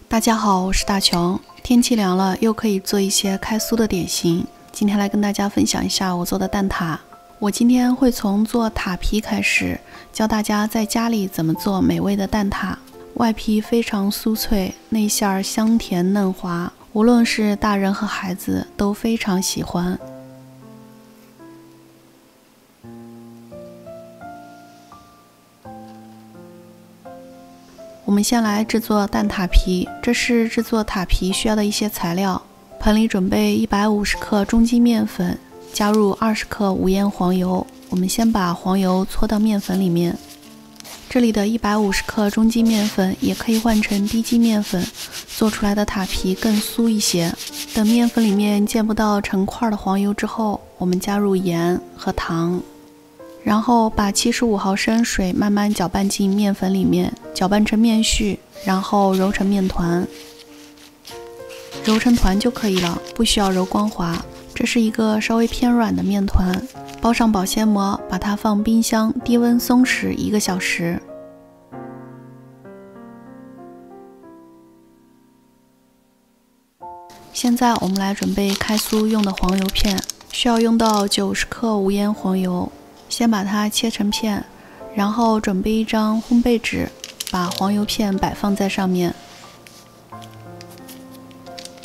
大家好，我是大琼。天气凉了，又可以做一些开酥的点心。今天来跟大家分享一下我做的蛋挞。我今天会从做塔皮开始，教大家在家里怎么做美味的蛋挞。外皮非常酥脆，内馅香甜嫩滑，无论是大人和孩子都非常喜欢。我们先来制作蛋挞皮，这是制作塔皮需要的一些材料。盆里准备150克中筋面粉，加入20克无盐黄油。我们先把黄油搓到面粉里面。这里的150克中筋面粉也可以换成低筋面粉，做出来的塔皮更酥一些。等面粉里面见不到成块的黄油之后，我们加入盐和糖。然后把75毫升水慢慢搅拌进面粉里面，搅拌成面絮，然后揉成面团，揉成团就可以了，不需要揉光滑。这是一个稍微偏软的面团，包上保鲜膜，把它放冰箱低温松弛1个小时。现在我们来准备开酥用的黄油片，需要用到90克无盐黄油。先把它切成片，然后准备一张烘焙纸，把黄油片摆放在上面。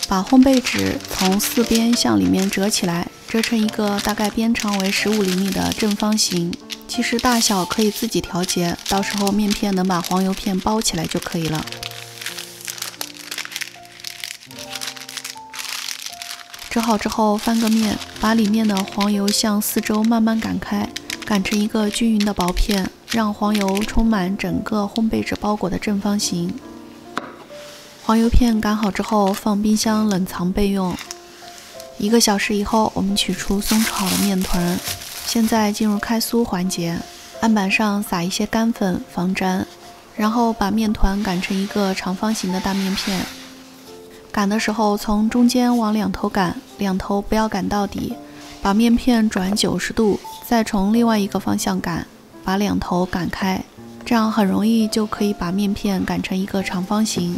把烘焙纸从4边向里面折起来，折成一个大概边长为15厘米的正方形。其实大小可以自己调节，到时候面片能把黄油片包起来就可以了。折好之后翻个面，把里面的黄油向四周慢慢擀开，擀成一个均匀的薄片，让黄油充满整个烘焙纸包裹的正方形。黄油片擀好之后放冰箱冷藏备用。1个小时以后，我们取出松弛好的面团。现在进入开酥环节，案板上撒一些干粉防粘，然后把面团擀成一个长方形的大面片。擀的时候从中间往两头擀，两头不要擀到底，把面片转90度，再从另外一个方向擀，把两头擀开，这样很容易就可以把面片擀成一个长方形。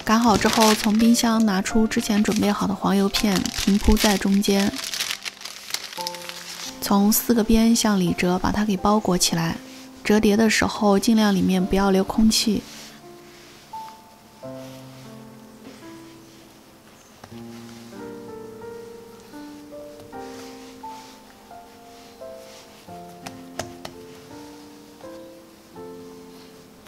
擀好之后，从冰箱拿出之前准备好的黄油片，平铺在中间，从4个边向里折，把它给包裹起来。折叠的时候尽量里面不要留空气。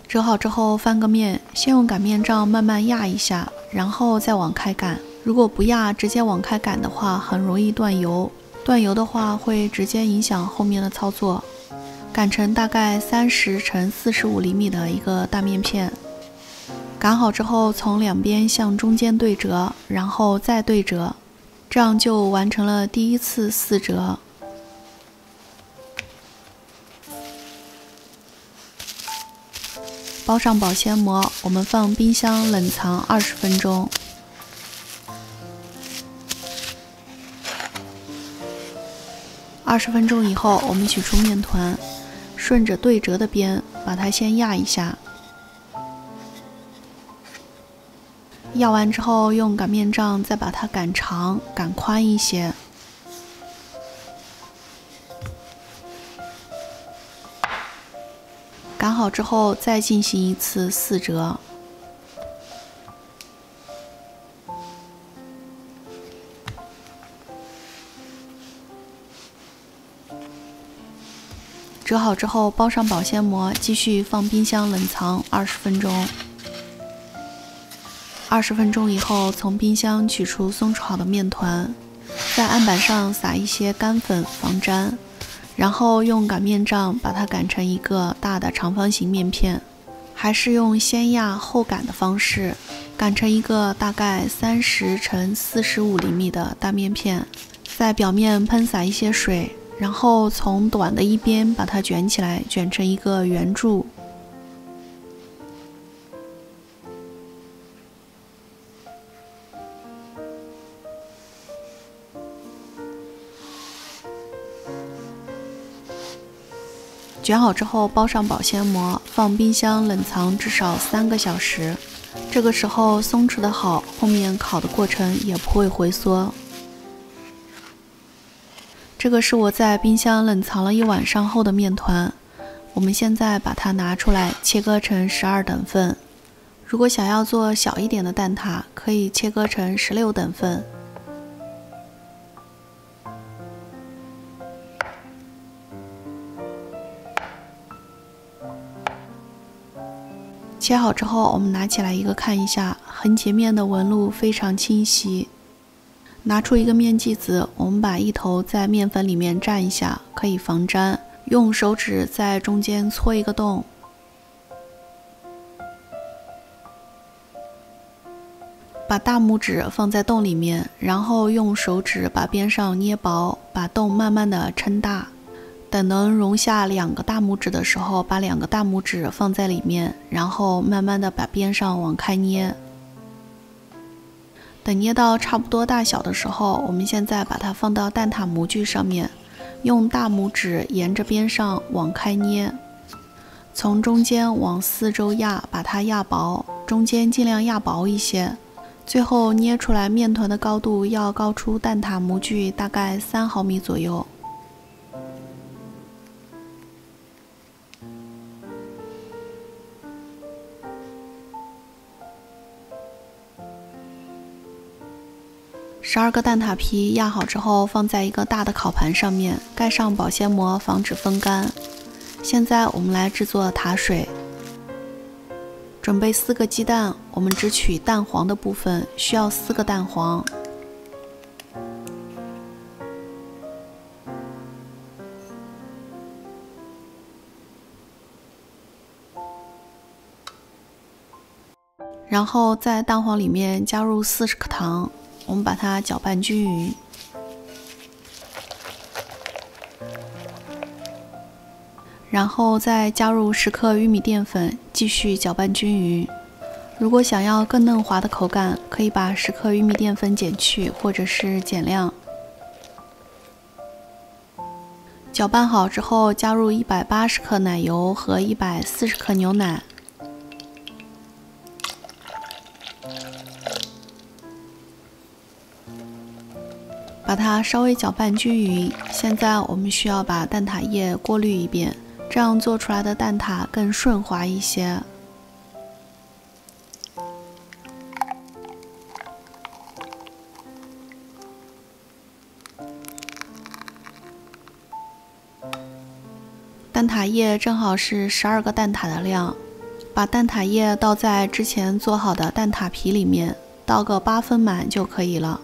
折好之后翻个面，先用擀面杖慢慢压一下，然后再往开擀。如果不压，直接往开擀的话，很容易断油。断油的话会直接影响后面的操作。擀成大概30乘45厘米的一个大面片。擀好之后从两边向中间对折，然后再对折，这样就完成了第一次4折。包上保鲜膜，我们放冰箱冷藏20分钟。20分钟以后，我们取出面团，顺着对折的边，把它先压一下。压完之后，用擀面杖再把它擀长、擀宽一些。擀好之后再进行一次4折。折好之后包上保鲜膜，继续放冰箱冷藏20分钟。20分钟以后，从冰箱取出松弛好的面团，在案板上撒一些干粉防粘。然后用擀面杖把它擀成一个大的长方形面片，还是用先压后擀的方式，擀成一个大概30乘45厘米的大面片，在表面喷洒一些水，然后从短的一边把它卷起来，卷成一个圆柱。卷好之后包上保鲜膜，放冰箱冷藏至少3个小时。这个时候松弛的好，后面烤的过程也不会回缩。这个是我在冰箱冷藏了1晚上后的面团，我们现在把它拿出来切割成12等份。如果想要做小一点的蛋挞，可以切割成16等份。切好之后，我们拿起来一个看一下，横截面的纹路非常清晰。拿出一个面剂子，我们把一头在面粉里面蘸一下，可以防粘。用手指在中间戳一个洞，把大拇指放在洞里面，然后用手指把边上捏薄，把洞慢慢的撑大。等能容下2个大拇指的时候，把2个大拇指放在里面，然后慢慢的把边上往开捏。等捏到差不多大小的时候，我们现在把它放到蛋挞模具上面，用大拇指沿着边上往开捏，从中间往四周压，把它压薄，中间尽量压薄一些。最后捏出来面团的高度要高出蛋挞模具大概3毫米左右。12个蛋挞皮压好之后，放在一个大的烤盘上面，盖上保鲜膜，防止风干。现在我们来制作塔水。准备4个鸡蛋，我们只取蛋黄的部分，需要4个蛋黄。然后在蛋黄里面加入40克糖。我们把它搅拌均匀，然后再加入10克玉米淀粉，继续搅拌均匀。如果想要更嫩滑的口感，可以把10克玉米淀粉减去，或者是减量。搅拌好之后，加入180克奶油和140克牛奶。把它稍微搅拌均匀。现在我们需要把蛋挞液过滤一遍，这样做出来的蛋挞更顺滑一些。蛋挞液正好是12个蛋挞的量，把蛋挞液倒在之前做好的蛋挞皮里面，倒个8分满就可以了。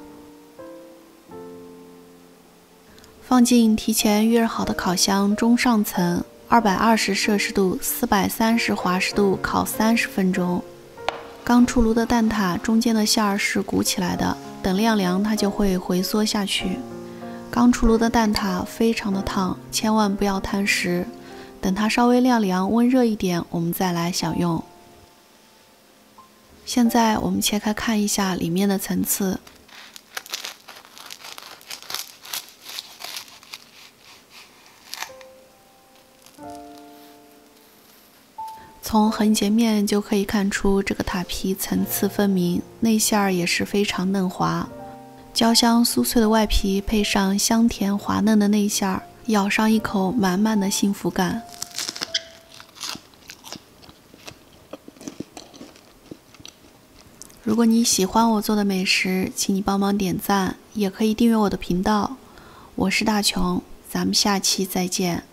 放进提前预热好的烤箱中上层，220摄氏度、430华氏度烤30分钟。刚出炉的蛋挞中间的馅儿是鼓起来的，等晾凉它就会回缩下去。刚出炉的蛋挞非常的烫，千万不要贪食。等它稍微晾凉、温热一点，我们再来享用。现在我们切开看一下里面的层次。从横截面就可以看出这个塔皮层次分明，内馅儿也是非常嫩滑，焦香酥脆的外皮配上香甜滑嫩的内馅儿，咬上一口满满的幸福感。如果你喜欢我做的美食，请你帮忙点赞，也可以订阅我的频道。我是大琼，咱们下期再见。